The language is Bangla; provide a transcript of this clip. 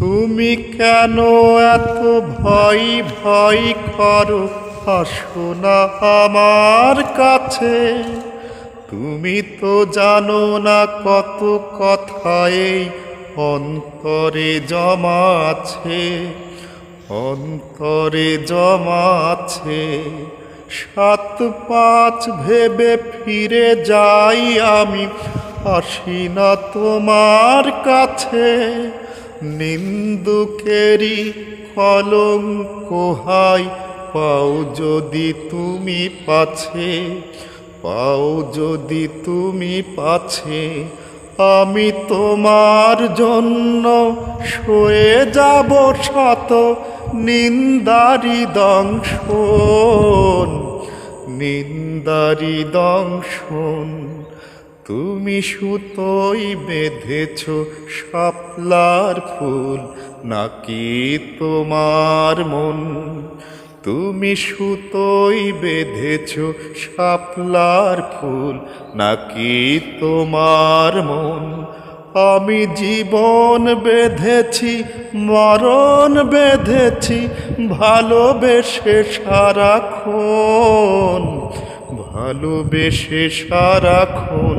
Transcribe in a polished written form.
তুমি কেন এত ভয় ভয় করো? আসো না আমার কাছে। তুমি তো জানো না কত কথা এই অন্তরে জমা আছে, অন্তরে জমা আছে। 7-5 ভেবে ফিরে যাই আমি, আসি না তোমার কাছে। নিন্দুকেরই কলঙ্ক হাই পাও যদি তুমি পাছে, পাও যদি তুমি পাছে। আমি তোমার জন্য সয়ে যাব শত নিন্দারি দংশন, নিন্দারি দংশন। তুমি সুতোই বেঁধেছ শাপলার ফুল, নাকি তোমার মন? তুমি সুতোই বেঁধেছ শাপলার ফুল, নাকি তোমার মন? আমি জীবন বেঁধেছি, মরণ বেঁধেছি, ভালোবেসে সারাক্ষণ, ভালোবেসে সারাক্ষণ।